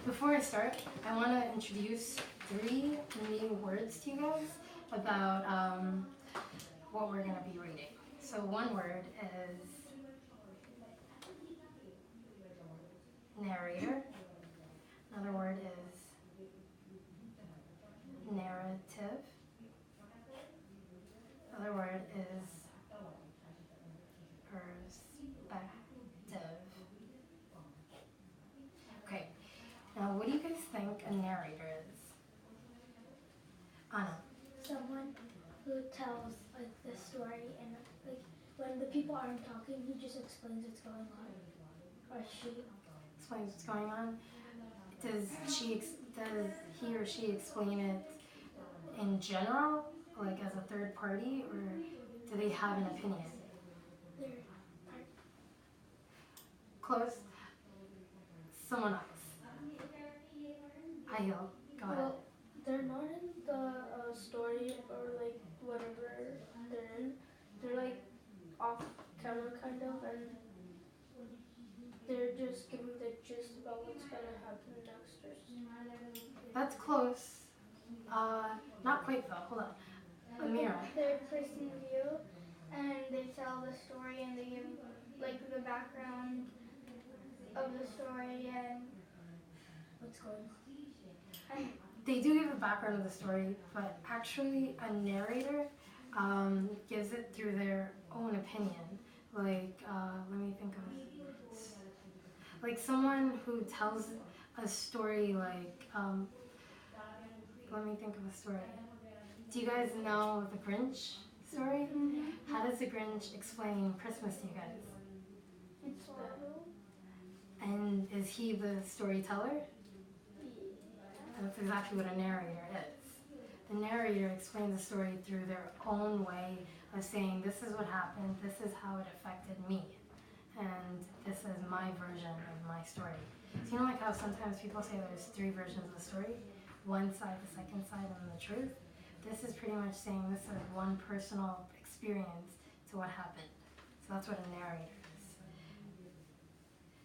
Before I start, I want to introduce 3 new words to you guys about what we're going to be reading. So one word is narrator. Another word is narrative. Another word is perspective. Okay, now what do you guys think a narrator is? Anna. Someone who tells like the story and like when the people aren't talking, he just explains what's going on, or she Explains what's going on. Does he or she explain it in general, like as a third party, or do they have an opinion? they're Close. Someone else. I heal. Go ahead. well, they're not in the story or like whatever they're in. They're like off camera kind of, and they're just giving the gist about what's gonna happen next or something. That's close. Not quite though. Hold on. Amira. Third person view, and they tell the story and they give like the background of the story and What's going on? They do give a background of the story, but actually a narrator gives it through their own opinion. Like, let me think of like someone who tells a story. Like, let me think of a story. Do you guys know the Grinch story? How does the Grinch explain Christmas to you guys? it's horrible. And is he the storyteller? That's exactly what a narrator is. The narrator explains the story through their own way of saying, this is what happened, this is how it affected me, and this is my version of my story. So you know like how sometimes people say there's 3 versions of the story? One side, the second side, and the truth? This is pretty much saying this is one personal experience to what happened. So that's what a narrator is.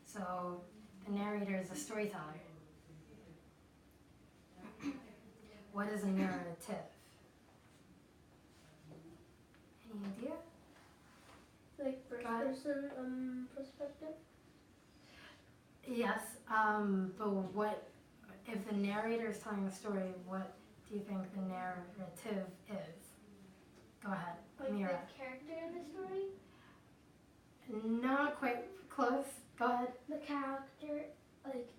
So the narrator is a storyteller. What is a narrative? Any idea? Like first person perspective. Yes, but what, if the narrator is telling the story, what do you think the narrative is? Go ahead, Like Mira. the character in the story. Not quite close. Go ahead. The character, like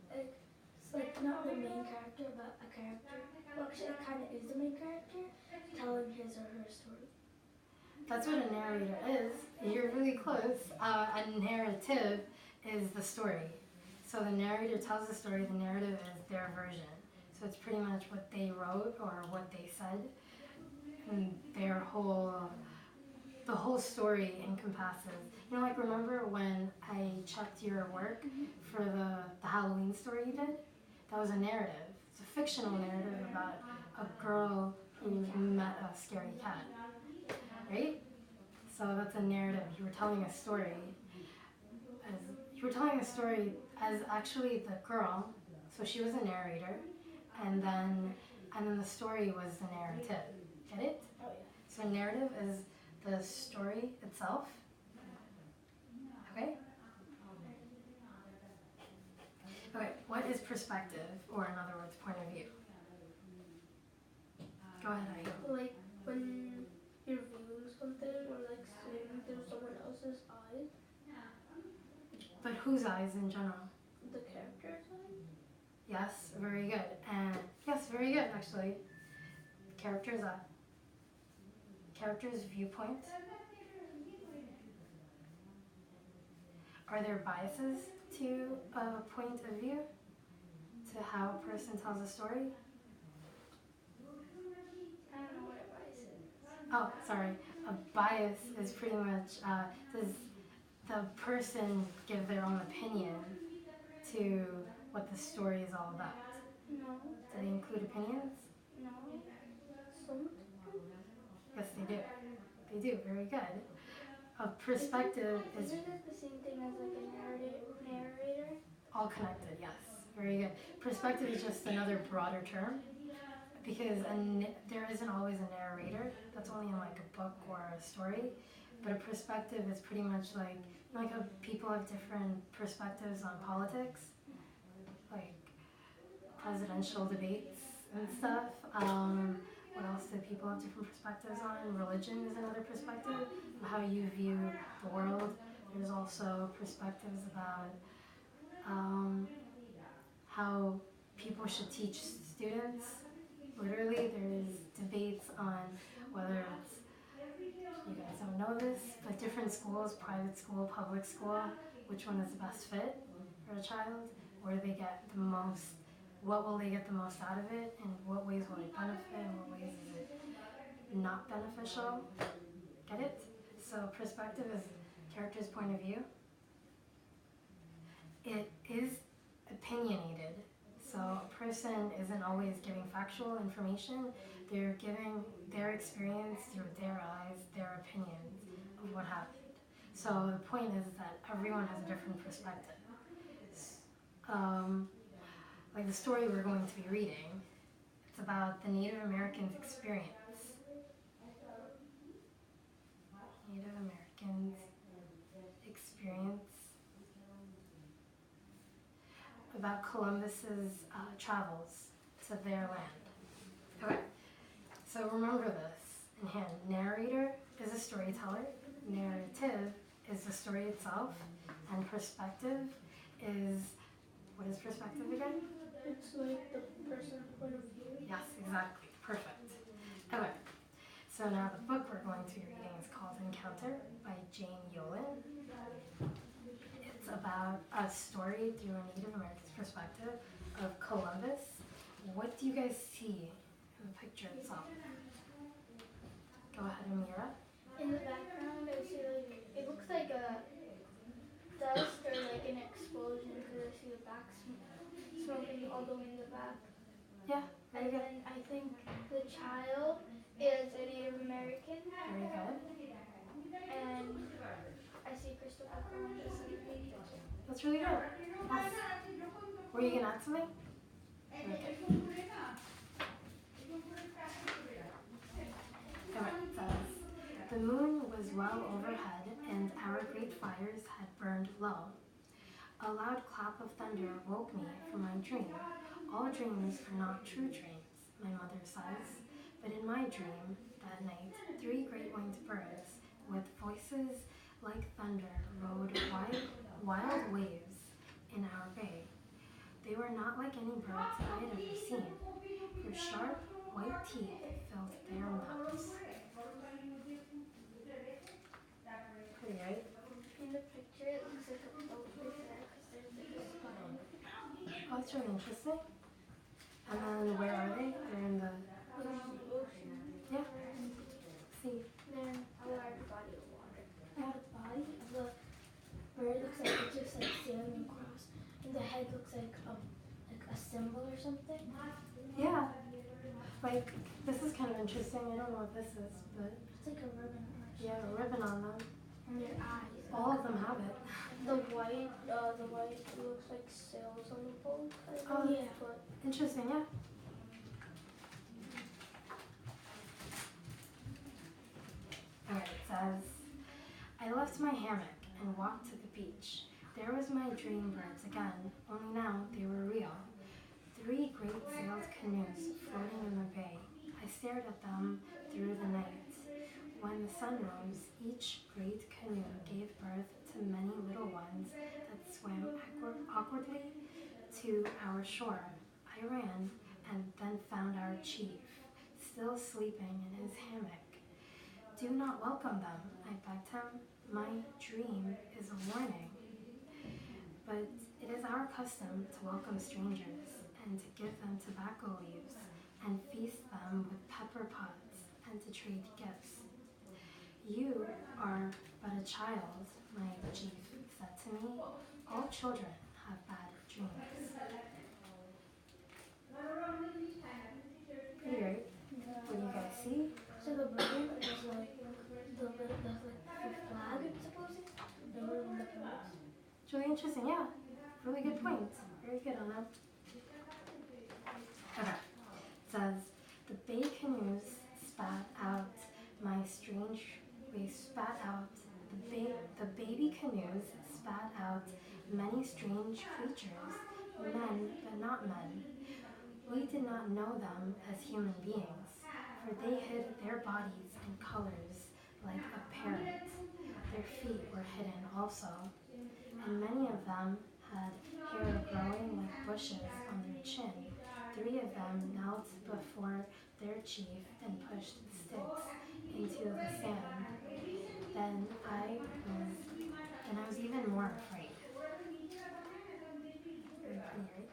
not the main character, but a character. Well, actually, it kind of is the main character telling his or her story. That's what a narrator is. You're really close. A narrative is the story. So the narrator tells the story, the narrative is their version. So it's pretty much what they wrote or what they said. And the whole story encompasses. You know, like remember when I checked your work for the Halloween story you did? That was a narrative. It's a fictional narrative about a girl who met a scary cat, right? So that's a narrative. You were telling a story. You were telling a story as actually the girl, so she was a narrator, and then the story was the narrative. Get it? Oh yeah. So narrative is the story itself. Okay? Okay, what is perspective, or in other words, point of view? Go ahead, Ayo. Like when you're viewing something or like seeing through someone else's eyes, But whose eyes in general? the character's eyes. Yes, very good. And yes, very good actually. Character's eye. Character's viewpoint. Are there biases to a point of view? To how a person tells a story? I don't know what advice is. Oh, sorry. A bias is pretty much, does the person give their own opinion to what the story is all about? No. Do they include opinions? No. Some Yes, they do. They do, very good. A perspective is Isn't it the same thing as like a narrator? all connected, yes. Very good. Perspective is just another broader term because there isn't always a narrator. That's only in like a book or a story. But a perspective is pretty much like how people have different perspectives on politics, like presidential debates and stuff. What else do people have different perspectives on? Religion is another perspective of how you view the world. There's also perspectives about how people should teach students. Literally, there's debates on whether it's, you guys don't know this, but different schools, private school, public school, which one is the best fit for a child? Where do they get the most, what will they get the most out of it? And what ways will it benefit? And what ways is it not beneficial? Get it? So perspective is character's point of view. It is opinionated. So a person isn't always giving factual information. They're giving their experience through their eyes, their opinions of what happened. So the point is that everyone has a different perspective. Like the story we're going to be reading, it's about the Native Americans' experience. Native Americans' experience about Columbus's travels to their land. Okay, so remember this in hand. Narrator is a storyteller. Narrative is the story itself. And perspective is, what is perspective again? It's like the person's point of view. Yes, exactly. Perfect. Okay, so now the book we're going to be reading is called Encounter by Jane Yolen. It's about a story through a Native American's perspective of Columbus. What do you guys see in the picture itself? Go ahead, Amira. In the background, I see like it looks like a dust or like an explosion because I see the back smoking all the way in the back. Yeah, very And good. then I think the child is a Native American. Very good. And I see Christopher Columbus in the picture. That's really good. Yes. Were you going to add something? Okay. Alright, it says, the moon was well overhead and our great fires had burned low. A loud clap of thunder woke me from my dream. All dreams are not true dreams, my mother says. But in my dream, that night, 3 great winged birds with voices like thunder rode wild waves in our bay. They were not like any birds that I had ever seen, for sharp white teeth filled their mouths. Pretty, right? In the picture, it looks like a boat right there because there's like a spine. Oh, that's really interesting. And then where are they? They're in the, yeah. See, Then a large body of water. And the body of the bird looks like it's just like sailing across, and the head looks like a symbol or something. yeah. Like, this is kind of interesting. I don't know what this is, but It's like a ribbon or something. yeah, a ribbon on them. And their eyes. All of them have it. The white looks like sails on the boat. Oh, yeah. But Interesting, yeah. Alright, it says, I left my hammock and walked to the beach. There was my dream birds again, only now they were real. 3 great sailed canoes floating in the bay. I stared at them through the night. When the sun rose, each great canoe gave birth to many little ones that swam awkwardly to our shore. I ran and then found our chief, still sleeping in his hammock. Do not welcome them, I begged him. My dream is a warning. But it is our custom to welcome strangers and to give them tobacco leaves and feast them with pepper pods and to trade gifts. You are but a child, my chief said to me. All children have bad dreams. Pretty right? What do you guys see? so the ribbon is like the flag, supposedly. The ribbon, the flag. It's really interesting, yeah. Really good point. Very good, Anna. Okay. It says, the bay canoes spat out my strange. We spat out. The baby canoes spat out many strange creatures, men but not men. We did not know them as human beings, for they hid their bodies in colors like a parrot. Their feet were hidden also, and many of them had hair growing like bushes on their chin. 3 of them knelt before their chief and pushed sticks into the sand. Then I was even more afraid. Very pretty, right?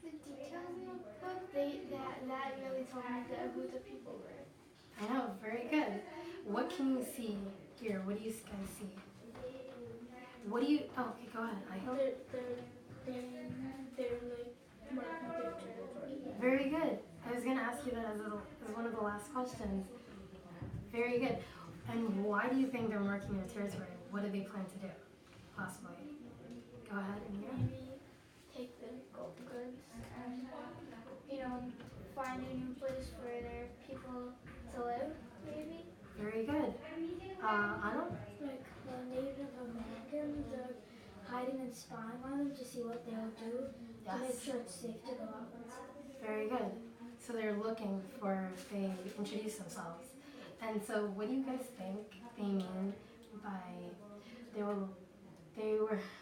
The details in the book, that really told me who the people were. I know, very good. What can you see here? What do you guys see? What do you? Oh, okay, go ahead. I hope. They're like marking their territory. Very good. I was gonna ask you that as one of the last questions. Very good. And why do you think they're marking their territory? What do they plan to do? Possibly. Go ahead, Amira. Maybe take the gold goods and, find a new place for their people to live, maybe. Very good. Anna? Like the Native Americans are hiding and spying on them to see what they'll do to make sure it's safe to go out and stuff. Very good. So they're looking for if they introduce themselves. And so what do you guys think they mean by they were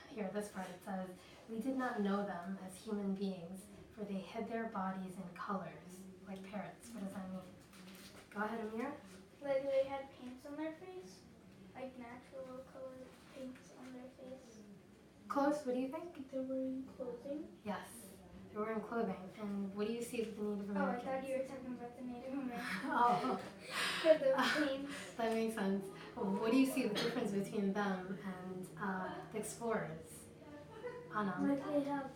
here, this part it says, we did not know them as human beings, for they hid their bodies in colors, like parrots. What does that mean? Go ahead, Amira. Like they had paints on their face, like natural colored paints on their face. Close, what do you think? They're wearing clothing. Yes, they're wearing clothing. And what do you see with the Native Oh, I Americans? thought you were talking about the Native Americans. Oh, For the paints. that makes sense. What do you see the difference between them and the explorers? Anna. Like they have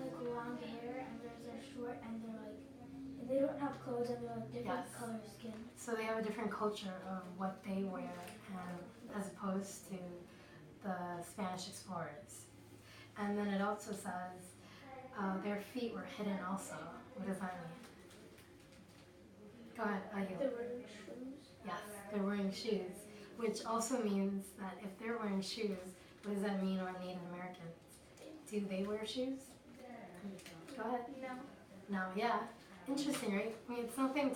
like long hair and theirs are short and they don't have clothes and they're like different Yes. color skin. So they have a different culture of what they wear as opposed to the Spanish explorers. And then it also says their feet were hidden also. What does that mean? Go ahead, Ayu. They're wearing shoes. Yes, they're wearing shoes, which also means that if they're wearing shoes, what does that mean on Native Americans? Do they wear shoes? Go ahead. No. No, yeah. Interesting, right? I mean, it's nothing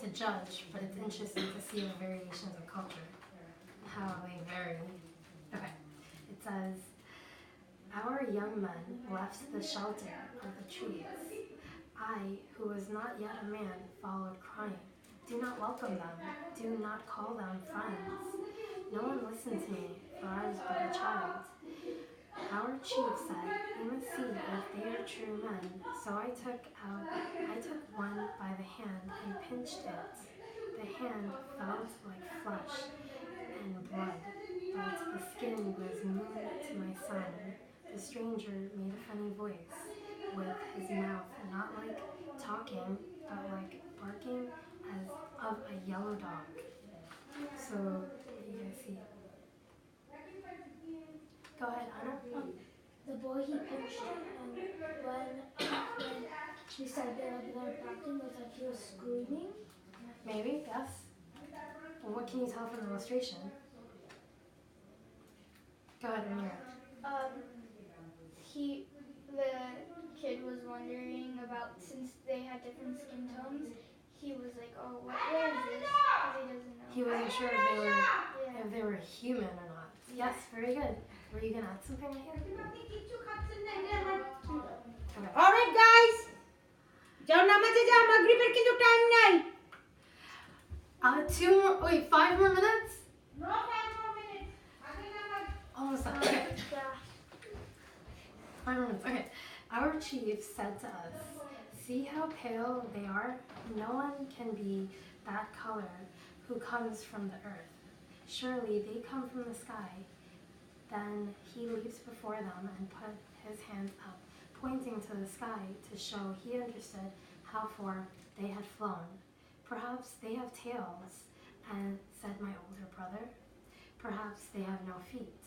to judge, but it's interesting to see the variations of culture, how they vary. Okay, it says, our young men left the shelter of the trees. I, who was not yet a man, followed crying. Do not welcome them. Do not call them friends. No one listened to me, for I was but a child. Our chief said, we must see if they are true men. So I took one by the hand and pinched it. The hand felt like flesh and blood, but the skin was moon to my son. The stranger made a funny voice with his mouth, not like talking, but like barking as of a yellow dog. So, what do you guys see? Go ahead, Anna. The boy he pinched and when he said they're barking, it was like he was screaming. Maybe, yes. Well, what can you tell from the illustration? Go ahead, Amira. The kid was wondering about, since they had different skin tones, he was like, oh, what is this? Because he doesn't know. He wasn't sure if they were human or not. Yes, very good. Were you gonna add something right here? Okay. Alright guys, যাও নামাজে যাও, মাগরিবের কিন্তু time নাই। 5 more minutes? No 5 more minutes. আগে নামাজ। Almost done. Okay. 5 more minutes. Okay. Our chief said to us, see how pale they are? No one can be that color who comes from the earth. Surely they come from the sky. Then he leaps before them and put his hands up, pointing to the sky to show he understood how far they had flown. Perhaps they have tails, and said my older brother. Perhaps they have no feet.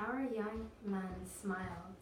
Our young men smiled.